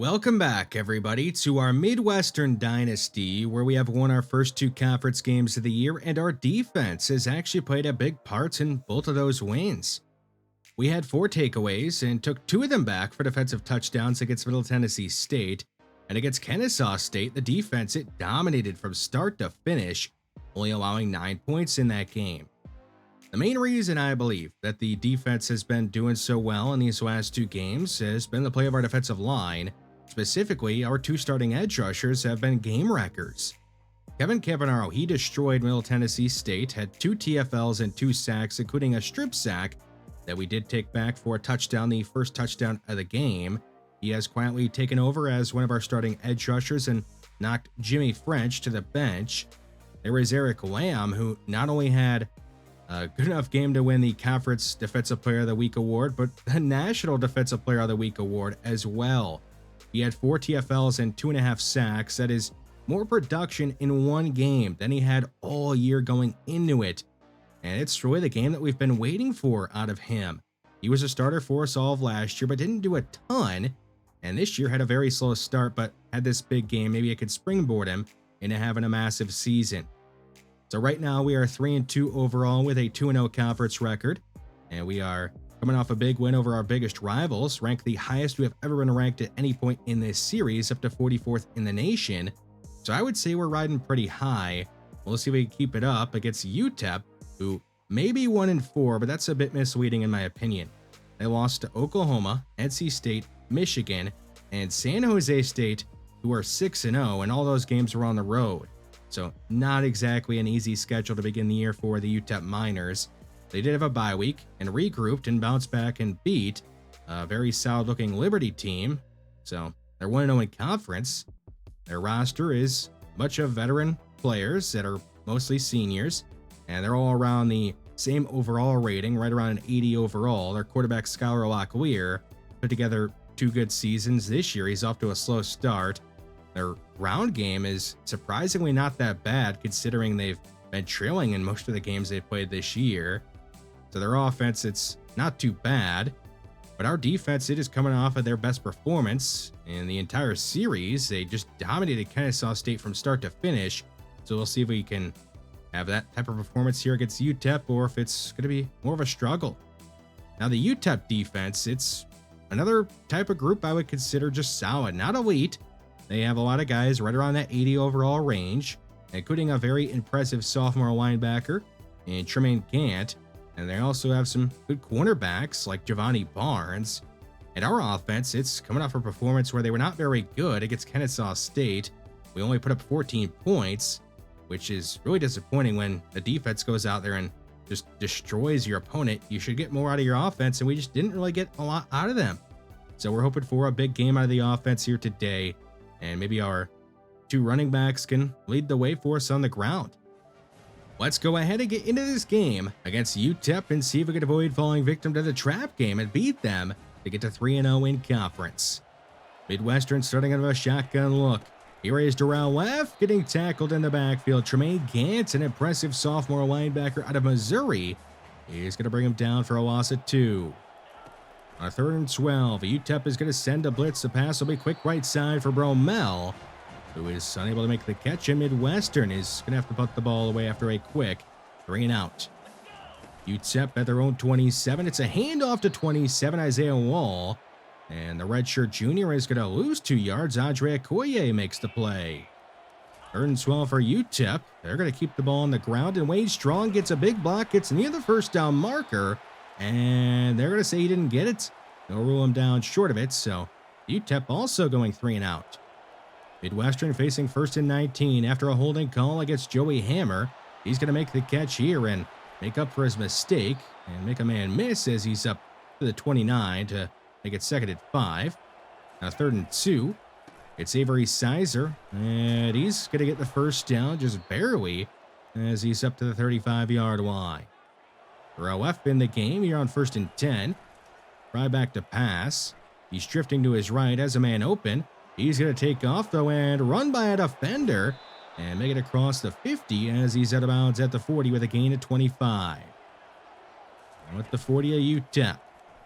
Welcome back, everybody, to our Midwestern Dynasty, where we have won our first two conference games of the year, and our defense has actually played a big part in both of those wins. We had 4 takeaways and took 2 of them back for defensive touchdowns against Middle Tennessee State, and against Kennesaw State, the defense it dominated from start to finish, only allowing 9 points in that game. The main reason I believe that the defense has been doing so well in these last 2 games has been the play of our defensive line. Specifically, our 2 starting edge rushers have been game wreckers. Kevin Cavanaro, he destroyed Middle Tennessee State, had 2 TFLs and 2 sacks, including a strip sack that we did take back for a touchdown, the first touchdown of the game. He has quietly taken over as one of our starting edge rushers and knocked Jimmy French to the bench. There was Eric Lamb, who not only had a good enough game to win the Conference Defensive Player of the Week award, but the National Defensive Player of the Week award as well. He had 4 TFLs and 2.5 sacks. That is more production in one game than he had all year going into it. And it's really the game that we've been waiting for out of him. He was a starter for us all of last year, but didn't do a ton. And this year had a very slow start, but had this big game. Maybe it could springboard him into having a massive season. So right now we are 3-2 overall with a 2-0 conference record. And we are coming off a big win over our biggest rivals, ranked the highest we have ever been ranked at any point in this series, up to 44th in the nation. So I would say we're riding pretty high. We'll see if we can keep it up against UTEP, who may be 1-4, but that's a bit misleading in my opinion. They lost to Oklahoma, NC State, Michigan, and San Jose State, who are 6-0, and all those games were on the road. So not exactly an easy schedule to begin the year for the UTEP Miners. They did have a bye week and regrouped and bounced back and beat a very solid-looking Liberty team. So they're 1-0 in conference. Their roster is much of veteran players that are mostly seniors, and they're all around the same overall rating, right around an 80 overall. Their quarterback, Skylar Locklear, put together 2 good seasons this year. He's off to a slow start. Their ground game is surprisingly not that bad, considering they've been trailing in most of the games they've played this year. So their offense, it's not too bad, but our defense, it is coming off of their best performance in the entire series. They just dominated Kennesaw State from start to finish. So we'll see if we can have that type of performance here against UTEP, or if it's going to be more of a struggle. Now the UTEP defense, it's another type of group I would consider just solid, not elite. They have a lot of guys right around that 80 overall range, including a very impressive sophomore linebacker in Tremaine Gant. And they also have some good cornerbacks like Giovanni Barnes. And our offense, it's coming off a performance where they were not very good against Kennesaw State. We only put up 14 points, which is really disappointing when the defense goes out there and just destroys your opponent. You should get more out of your offense, and we just didn't really get a lot out of them. So we're hoping for a big game out of the offense here today, and maybe our 2 running backs can lead the way for us on the ground. Let's go ahead and get into this game against UTEP and see if we can avoid falling victim to the trap game and beat them to get to 3-0 in conference. Midwestern starting out of a shotgun look. Here is Darrell left, getting tackled in the backfield. Tremaine Gant, an impressive sophomore linebacker out of Missouri, is going to bring him down for a loss of 2. On 3rd and 12, UTEP is going to send a blitz. The pass will be quick right side for Bromell, who is unable to make the catch, and Midwestern is going to have to punt the ball away after a quick 3-and-out. UTEP at their own 27. It's a handoff to 27, Isaiah Wall, and the redshirt junior is going to lose 2 yards. Andre Okoye makes the play. 3rd and 12 for UTEP. They're going to keep the ball on the ground, and Wade Strong gets a big block, gets near the first down marker, and they're going to say he didn't get it. They'll rule him down short of it, so UTEP also going 3-and-out. Midwestern facing 1st and 19 after a holding call against Joey Hammer. He's going to make the catch here and make up for his mistake and make a man miss as he's up to the 29 to make it 2nd and 5. Now 3rd and 2. It's Avery Sizer, and he's going to get the first down just barely as he's up to the 35-yard line. For OF in the game here on 1st and 10. Try back to pass. He's drifting to his right as a man open. He's going to take off, though, and run by a defender and make it across the 50 as he's out of bounds at the 40 with a gain of 25. And with the 40 of UTEP,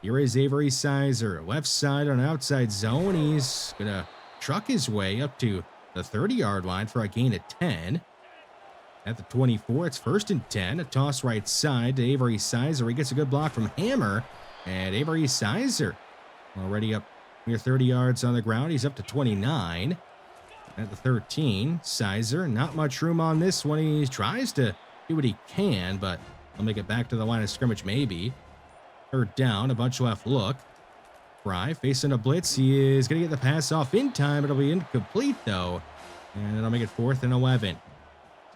Here is Avery Sizer, left side on outside zone. He's going to truck his way up to the 30-yard line for a gain of 10. At the 24, it's 1st and 10. A toss right side to Avery Sizer. He gets a good block from Hammer. And Avery Sizer already up near 30 yards on the ground. He's up to 29. At the 13, Sizer, not much room on this one. He tries to do what he can, but he'll make it back to the line of scrimmage maybe. 3rd down, a bunch left look. Fry facing a blitz. He is going to get the pass off in time. It'll be incomplete, though. And it'll make it 4th and 11.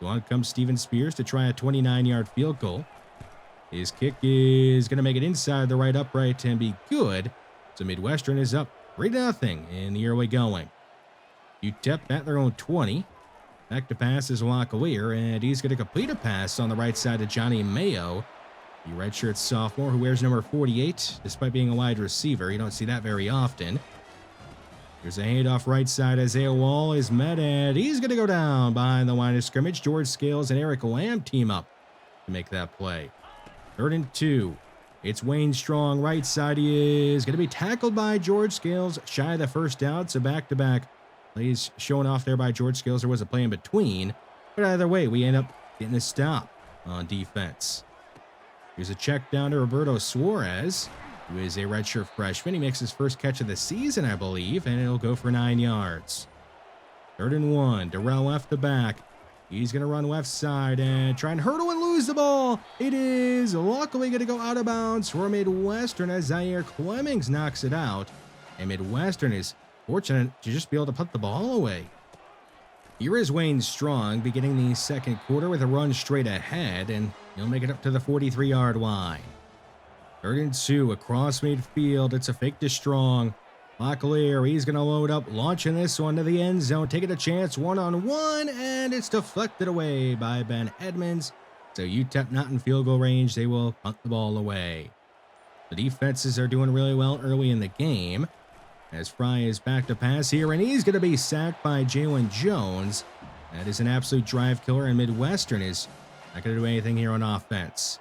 So on comes Steven Spears to try a 29-yard field goal. His kick is going to make it inside the right upright and be good. So Midwestern is up 3-0 in the early going. UTEP at their own 20. Back to pass is Locklear, and he's going to complete a pass on the right side to Johnny Mayo. The redshirt sophomore who wears number 48, despite being a wide receiver. You don't see that very often. Here's a handoff right side. Isaiah Wall is met, and he's going to go down behind the line of scrimmage. George Scales and Eric Lamb team up to make that play. 3rd and 2. It's Wayne Strong, right side. He is going to be tackled by George Scales, shy of the first down, so back-to-back plays showing off there by George Scales. There was a play in between, but either way, we end up getting a stop on defense. Here's a check down to Roberto Suarez, who is a redshirt freshman. He makes his first catch of the season, I believe, and it'll go for 9 yards. 3rd and 1. Darrell left the back. He's going to run left side and try and hurdle and lose the ball. It is luckily going to go out of bounds for Midwestern as Zaire Clemmings knocks it out. And Midwestern is fortunate to just be able to put the ball away. Here is Wayne Strong beginning the 2nd quarter with a run straight ahead, and he'll make it up to the 43-yard line. 3rd and 2 across midfield. It's a fake to Strong. Locklear, he's going to load up, launching this one to the end zone, taking a chance one-on-one, and it's deflected away by Ben Edmonds. So UTEP not in field goal range. They will punt the ball away. The defenses are doing really well early in the game as Fry is back to pass here, and he's going to be sacked by Jalen Jones. That is an absolute drive killer, and Midwestern is not going to do anything here on offense.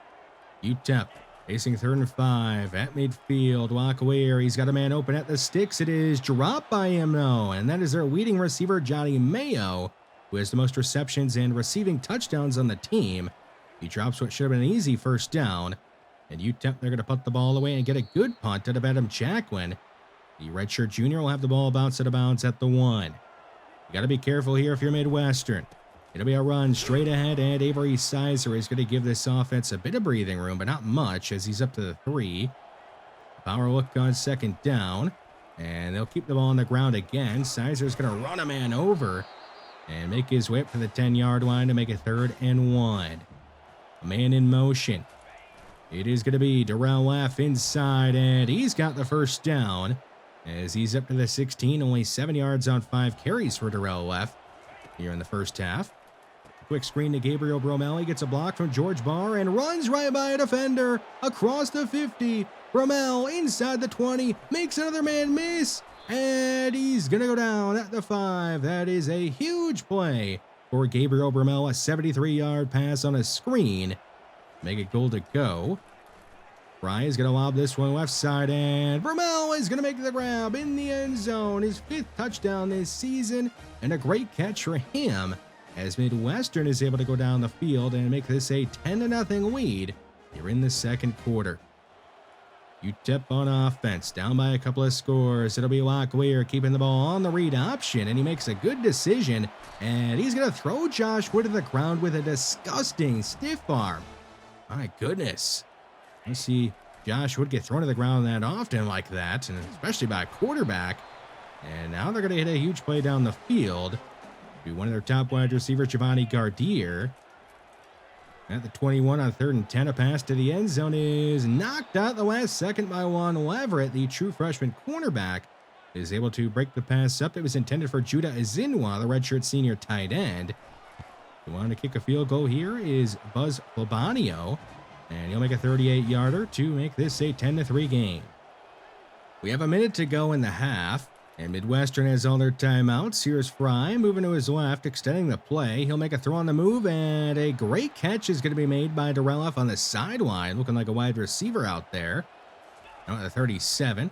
UTEP facing 3rd and 5 at midfield. Locklear, he's got a man open at the sticks. It is dropped by him, though, and that is their leading receiver, Johnny Mayo, who has the most receptions and receiving touchdowns on the team. He drops what should have been an easy 1st down, and UTEP, they're going to put the ball away and get a good punt out of Adam Jacquin. The redshirt junior will have the ball bounce out of bounds at the 1. You got to be careful here if you're Midwestern. It'll be a run straight ahead, and Avery Sizer is going to give this offense a bit of breathing room, but not much as he's up to the 3. Power look on 2nd down, and they'll keep the ball on the ground again. Sizer's going to run a man over and make his way up to the 10-yard line to make it 3rd and 1. A man in motion. It is going to be Darrell Leff inside, and he's got the 1st down as he's up to the 16, only 7 yards on 5 carries for Darrell Leff here in the 1st half. Quick screen to Gabriel Bromell. He gets a block from George Barr and runs right by a defender across the 50. Bromell inside the 20, makes another man miss, and he's going to go down at the 5. That is a huge play for Gabriel Bromell, a 73-yard pass on a screen. Make it goal to go. Fry is going to lob this one left side, and Bromell is going to make the grab in the end zone. His 5th touchdown this season, and a great catch for him as Midwestern is able to go down the field and make this a 10-0 lead here in the 2nd quarter. UTEP on offense, down by a couple of scores. It'll be Locklear keeping the ball on the read option, and he makes a good decision, and he's going to throw Josh Wood to the ground with a disgusting stiff arm. My goodness. I see Josh Wood get thrown to the ground that often like that, and especially by a quarterback. And now they're going to hit a huge play down the field to one of their top wide receivers, Giovanni Gardier. At the 21 on 3rd and 10, a pass to the end zone is knocked out the last second by Juan Leverett. The true freshman cornerback is able to break the pass up. It was intended for Judah Azinwa, the redshirt senior tight end. The one to kick a field goal here is Buzz Labanio, and he'll make a 38-yarder to make this a 10-3 game. We have a minute to go in the half, and Midwestern has all their timeouts. Here's Fry moving to his left, extending the play. He'll make a throw on the move, and a great catch is going to be made by Darrell Leff on the sideline, looking like a wide receiver out there. Now at the 37.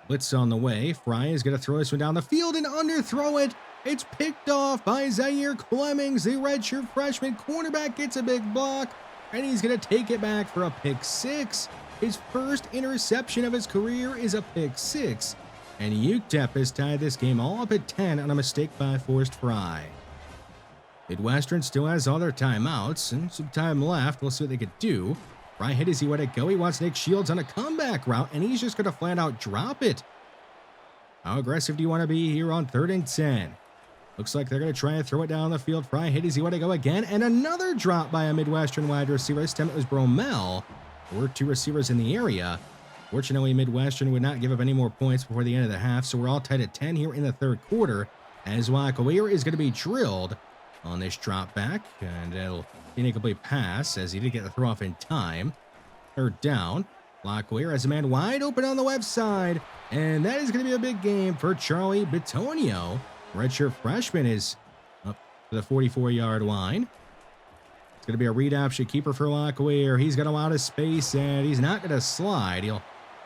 Blitz on the way. Fry is going to throw this one down the field and underthrow it. It's picked off by Zaire Clemmings. The redshirt freshman cornerback gets a big block, and he's going to take it back for a pick six. His first interception of his career is a pick six, and UTEP has tied this game all up at 10 on a mistake by Forrest Fry. Midwestern still has all their timeouts and some time left. We'll see what they could do. Fry hit as he let it go. He wants Nick Shields on a comeback route, and he's just going to flat out drop it. How aggressive do you want to be here on 3rd and 10? Looks like they're going to try and throw it down the field. Fry hit as he let it go again, and another drop by a Midwestern wide receiver. This time it was Bromell. There were 2 receivers in the area. Fortunately, Midwestern would not give up any more points before the end of the half, so we're all tied at 10 here in the 3rd quarter, as Locklear is going to be drilled on this drop back, and it'll be an incomplete pass as he did get the throw off in time. 3rd down. Locklear has a man wide open on the left side, and that is going to be a big game for Charlie Bitonio. Redshirt freshman is up to the 44-yard line. It's going to be a read option keeper for Locklear. He's got a lot of space, and he's not going to slide. He'll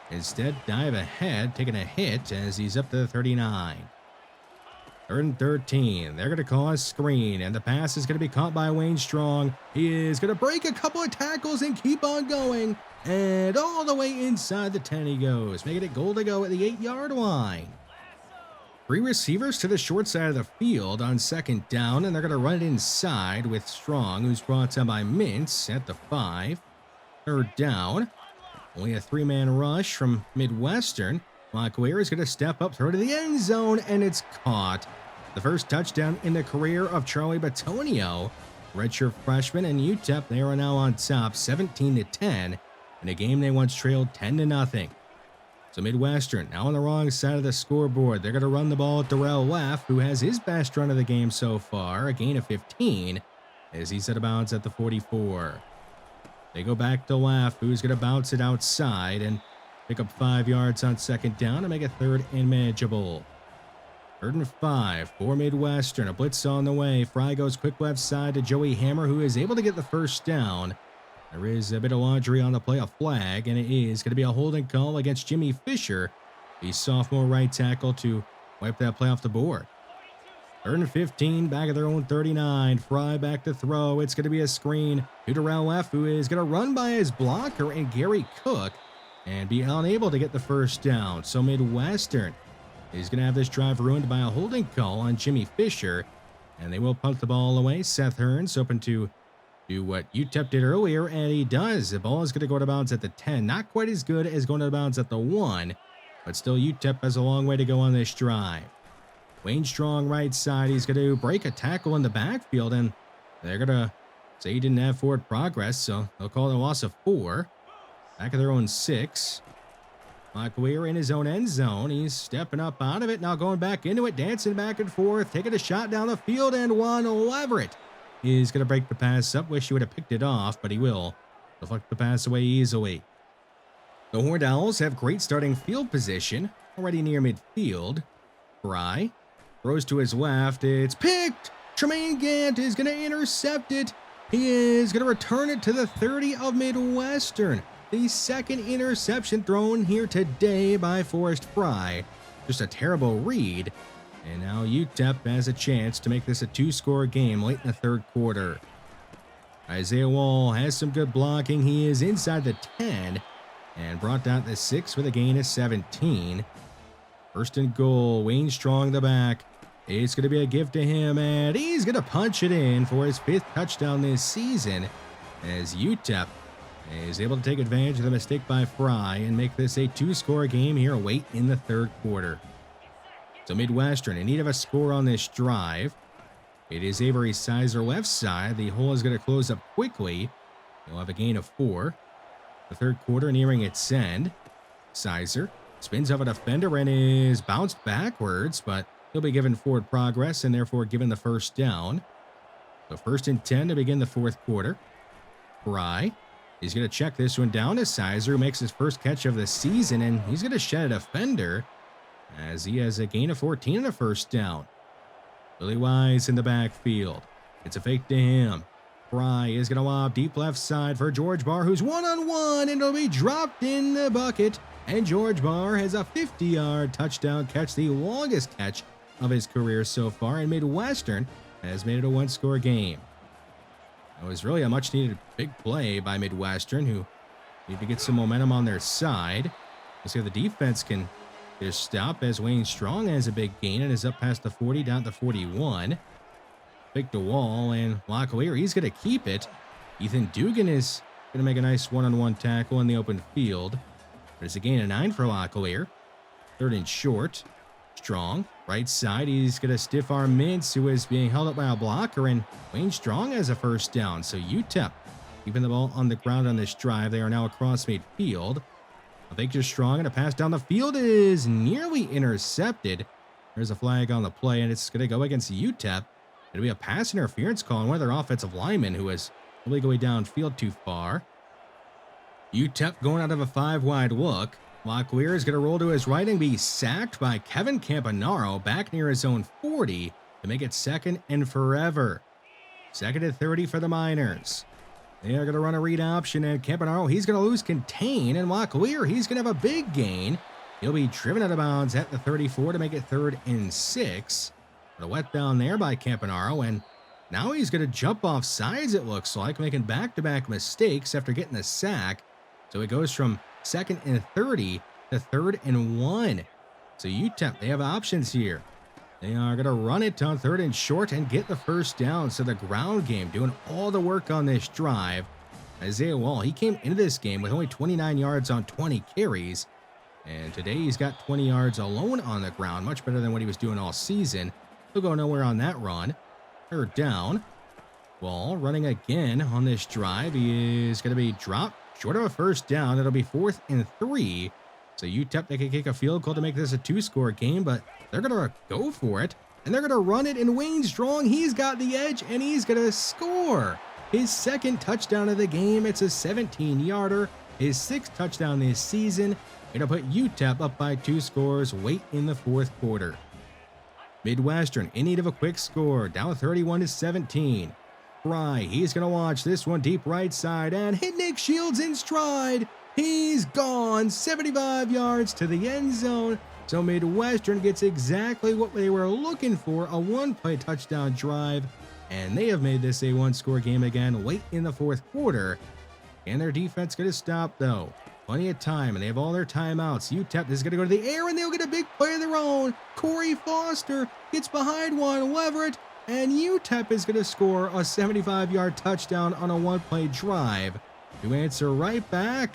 instead dive ahead, taking a hit as he's up to the 39. 3rd and 13. They're going to call a screen, and the pass is going to be caught by Wayne Strong. He is going to break a couple of tackles and keep on going, and all the way inside the 10 he goes, making it goal to go at the 8-yard line. 3 receivers to the short side of the field on 2nd down, and they're going to run it inside with Strong, who's brought down by Mintz at the 5. 3rd down. Only a 3-man rush from Midwestern. Locklear is going to step up, throw to the end zone, and it's caught. The first touchdown in the career of Charlie Bitonio. Redshirt freshman and UTEP, they are now on top 17-10 in a game they once trailed 10-0. So Midwestern now on the wrong side of the scoreboard. They're going to run the ball at Darrell Leff, who has his best run of the game so far, a gain of 15, as he's out of bounds at the 44. They go back to Leff, who's going to bounce it outside and pick up 5 yards on 2nd down to make it 3rd and manageable. 3rd and 5 for Midwestern. A blitz on the way. Fry goes quick left side to Joey Hammer, who is able to get the first down. There is a bit of laundry on the play, a flag, and it is going to be a holding call against Jimmy Fisher, the sophomore right tackle, to wipe that play off the board. 3rd and 15, back at their own 39. Fry back to throw. It's going to be a screen to Darrell Leff, who is going to run by his blocker and Gary Cook and be unable to get the first down. So Midwestern is going to have this drive ruined by a holding call on Jimmy Fisher, and they will punt the ball away. Seth Hearns hoping to do what UTEP did earlier, and he does. The ball is going to go to bounds at the 10. Not quite as good as going to bounds at the 1, but still UTEP has a long way to go on this drive. Wayne Strong right side. He's going to break a tackle in the backfield, and they're going to say he didn't have forward progress, so they'll call it a loss of 4. Back of their own 6. Locklear in his own end zone. He's stepping up out of it, now going back into it, dancing back and forth, taking a shot down the field, and Juan Leverett is going to break the pass up. Wish he would have picked it off, but he will deflect the pass away easily. The Horned Owls have great starting field position, already near midfield. Fry throws to his left. It's picked. Tremaine Gant is going to intercept it. He is going to return it to the 30 of Midwestern. The 2nd interception thrown here today by Forrest Fry. Just a terrible read. And now UTEP has a chance to make this a 2-score game late in the 3rd quarter. Isaiah Wall has some good blocking. He is inside the 10 and brought down the 6 with a gain of 17. 1st and goal. Wayne Strong the back. It's going to be a gift to him, and he's going to punch it in for his 5th touchdown this season as UTEP is able to take advantage of the mistake by Fry and make this a 2-score game here late in the 3rd quarter. So Midwestern in need of a score on this drive. It is Avery Sizer left side. The hole is going to close up quickly. He'll have a gain of 4. The 3rd quarter nearing its end. Sizer spins off a defender and is bounced backwards, but he'll be given forward progress and therefore given the first down. So 1st and 10 to begin the 4th quarter. Fry, he's going to check this one down as Sizer makes his first catch of the season, and he's going to shed a defender as he has a gain of 14 and a first down. Billy Wise in the backfield. It's a fake to him. Fry is going to lob deep left side for George Barr, who's one-on-one, and it'll be dropped in the bucket And George Barr has a 50-yard touchdown catch, the longest catch of his career so far, and Midwestern has made it a one-score game. It was really a much-needed big play by Midwestern, who need to get some momentum on their side. Let's see if the defense can get a stop, as Wayne Strong has a big gain and is up past the 40, down to 41. Pick the wall, and Locklear, he's going to keep it. Ethan Dugan is going to make a nice one-on-one tackle in the open field. But it's a gain of 9 for Locklear. 3rd and short. Strong, right side. He's going to stiff arm Mintz, who is being held up by a blocker, and Wayne Strong has a first down. So UTEP keeping the ball on the ground on this drive. They are now across midfield. Victor Strong, and a pass down the field is nearly intercepted. There's a flag on the play, and it's going to go against UTEP. It'll be a pass interference call on one of their offensive linemen, who is probably going downfield too far. UTEP going out of a 5-wide look. Locklear is going to roll to his right and be sacked by Kevin Campanaro back near his own 40 to make it 2nd and forever. 2nd and 30 for the Miners. They are going to run a read option, and Campanaro, he's going to lose contain, and Locklear, he's going to have a big gain. He'll be driven out of bounds at the 34 to make it 3rd and 6. The wet down there by Campanaro, and now he's going to jump off sides, it looks like, making back-to-back mistakes after getting the sack. So it goes from 2nd and 30 to 3rd and 1. So UTEP, they have options here. They are going to run it on 3rd and short and get the first down. So the ground game doing all the work on this drive. Isaiah Wall, he came into this game with only 29 yards on 20 carries. And today he's got 20 yards alone on the ground, much better than what he was doing all season. He'll go nowhere on that run. 3rd down. Wall running again on this drive. He is going to be dropped short of a first down. It'll be 4th and 3. So UTEP, they can kick a field goal to make this a 2-score game, but they're going to go for it, and they're going to run it, and Wayne Strong, he's got the edge, and he's going to score his 2nd touchdown of the game. It's a 17-yarder, his 6th touchdown this season. It'll put UTEP up by 2 scores late in the 4th quarter. Midwestern in need of a quick score, down 31-17. Fry, he's going to launch this one deep right side and hit Nick Shields in stride. He's gone 75 yards to the end zone. So Midwestern gets exactly what they were looking for, a 1-play touchdown drive. And they have made this a 1-score game again late in the 4th quarter. And their defense going to stop, though. Plenty of time, and they have all their timeouts. UTEP is going to go to the air, and they'll get a big play of their own. Corey Foster gets behind Juan Leverett, and UTEP is going to score a 75-yard touchdown on a 1-play drive to answer right back.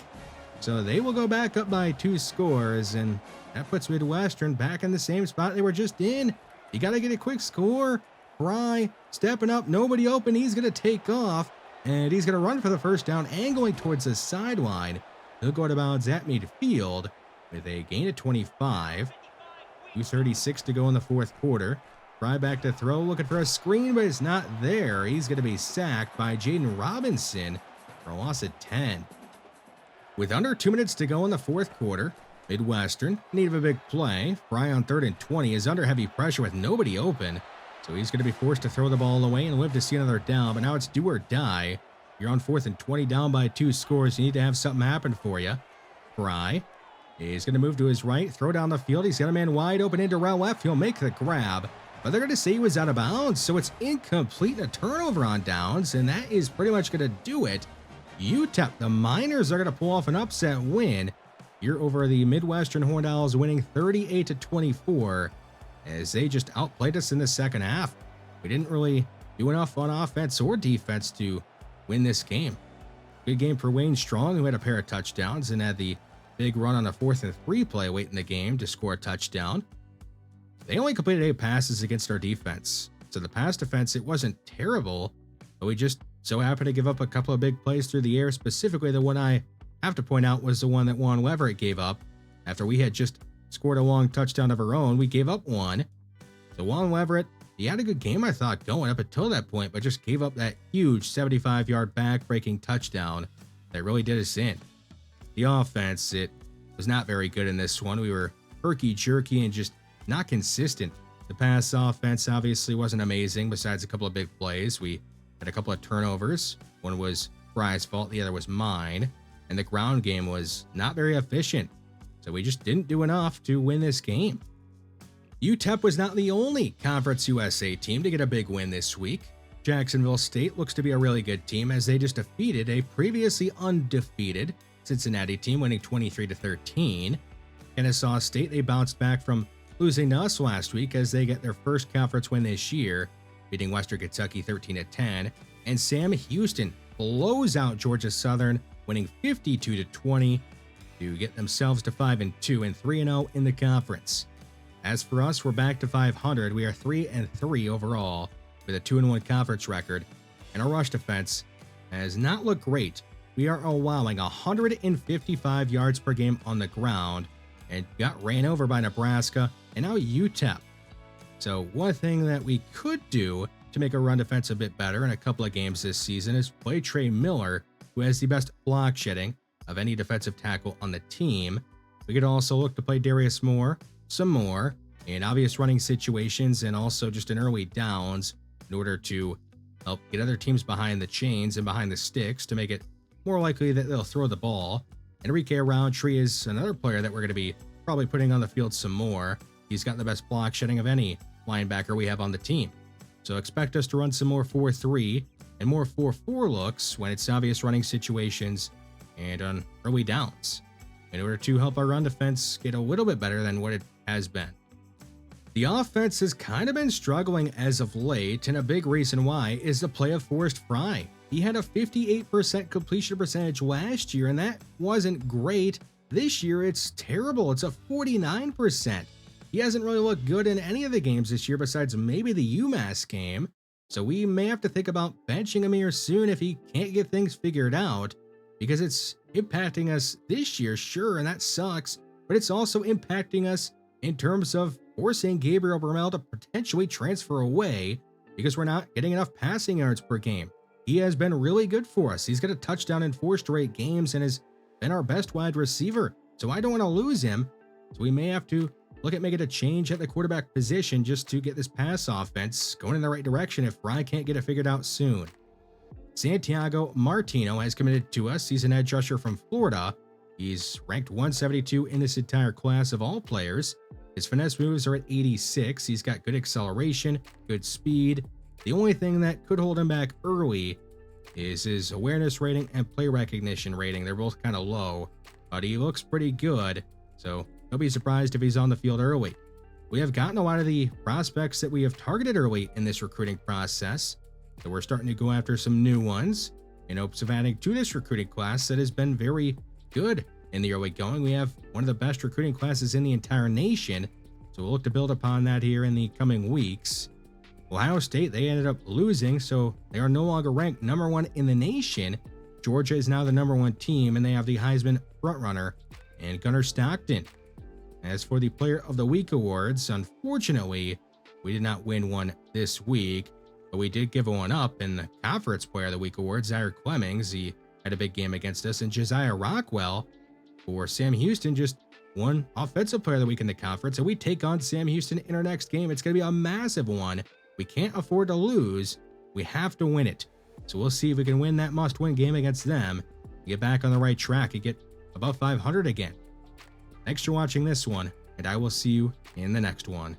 So they will go back up by 2 scores, and that puts Midwestern back in the same spot they were just in. You got to get a quick score. Fry stepping up, nobody open. He's going to take off, and he's going to run for the first down, angling towards the sideline. He'll go out of bounds at midfield with a gain of 25. 2:36 to go in the 4th quarter. Fry back to throw, looking for a screen, but it's not there. He's going to be sacked by Jaden Robinson for a loss of 10. With under 2 minutes to go in the 4th quarter, Midwestern need of a big play. Fry on 3rd and 20 is under heavy pressure with nobody open, so he's going to be forced to throw the ball away and live to see another down. But now it's do or die. You're on 4th and 20, down by 2 scores. You need to have something happen for you. Fry is going to move to his right, throw down the field. He's got a man wide open into route left. He'll make the grab, but they're going to say he was out of bounds, so it's incomplete, a turnover on downs, and that is pretty much going to do it. UTEP, the Miners, are going to pull off an upset win. You're over the Midwestern Horned Owls, winning 38-24, as they just outplayed us in the 2nd half. We didn't really do enough on offense or defense to win this game. Good game for Wayne Strong, who had a pair of touchdowns and had the big run on a 4th and 3 play late in the game to score a touchdown. They only completed 8 passes against our defense. So the pass defense, it wasn't terrible, but we just so happened to give up a couple of big plays through the air. Specifically, the one I have to point out was the one that Juan Leverett gave up. After we had just scored a long touchdown of our own, we gave up one. So Juan Leverett, he had a good game, I thought, going up until that point, but just gave up that huge 75-yard back-breaking touchdown that really did us in. The offense, it was not very good in this one. We were herky-jerky and just not consistent. The pass offense obviously wasn't amazing, besides a couple of big plays. We had a couple of turnovers. One was Fry's fault, the other was mine. And the ground game was not very efficient. So we just didn't do enough to win this game. UTEP was not the only Conference USA team to get a big win this week. Jacksonville State looks to be a really good team as they just defeated a previously undefeated Cincinnati team, winning 23-13. Kennesaw State, they bounced back from losing to us last week as they get their first conference win this year, beating Western Kentucky 13-10. And Sam Houston blows out Georgia Southern, winning 52-20 to get themselves to 5-2 and 3-0 in the conference. As for us, we're back to 500. We are 3-3 overall with a 2-1 conference record, and our rush defense has not looked great. We are allowing 155 yards per game on the ground and got ran over by Nebraska and now UTEP. So one thing that we could do to make our run defense a bit better in a couple of games this season is play Trey Miller, who has the best block shedding of any defensive tackle on the team. We could also look to play Darius Moore some more in obvious running situations and also just in early downs in order to help get other teams behind the chains and behind the sticks to make it more likely that they'll throw the ball. Enrique Roundtree is another player that we're going to be probably putting on the field some more. He's got the best block shedding of any linebacker we have on the team. So expect us to run some more 4-3 and more 4-4 looks when it's obvious running situations and on early downs in order to help our run defense get a little bit better than what it has been. The offense has kind of been struggling as of late, and a big reason why is the play of Forrest Fry. He had a 58% completion percentage last year, and that wasn't great. This year, it's terrible. It's a 49%. He hasn't really looked good in any of the games this year besides maybe the UMass game, so we may have to think about benching him here soon if he can't get things figured out, because it's impacting us this year, sure, and that sucks, but it's also impacting us in terms of forcing Gabriel Bermel to potentially transfer away because we're not getting enough passing yards per game. He has been really good for us. He's got a touchdown in 4 straight games and has been our best wide receiver, so I don't want to lose him. So we may have to look at making a change at the quarterback position just to get this pass offense going in the right direction if Fry can't get it figured out soon. Santiago Martino has committed to us. He's an edge rusher from Florida. He's ranked 172 in this entire class of all players. His finesse moves are at 86. He's got good acceleration, good speed. The only thing that could hold him back early is his awareness rating and play recognition rating. They're both kind of low, but he looks pretty good, so don't be surprised if he's on the field early. We have gotten a lot of the prospects that we have targeted early in this recruiting process, so we're starting to go after some new ones in hopes of adding to this recruiting class that has been very good in the early going. We have one of the best recruiting classes in the entire nation, so we'll look to build upon that here in the coming weeks. Ohio State, they ended up losing, so they are no longer ranked number 1 in the nation. Georgia is now the number 1 team, and they have the Heisman frontrunner and Gunnar Stockton. As for the Player of the Week awards, unfortunately, we did not win one this week, but we did give one up in the Conference Player of the Week awards. Zaire Clemmings, he had a big game against us, and Josiah Rockwell for Sam Houston just won Offensive Player of the Week in the conference, and we take on Sam Houston in our next game. It's going to be a massive one. We can't afford to lose. We have to win it. So we'll see if we can win that must-win game against them, get back on the right track, and get above 500 again. Thanks for watching this one, and I will see you in the next one.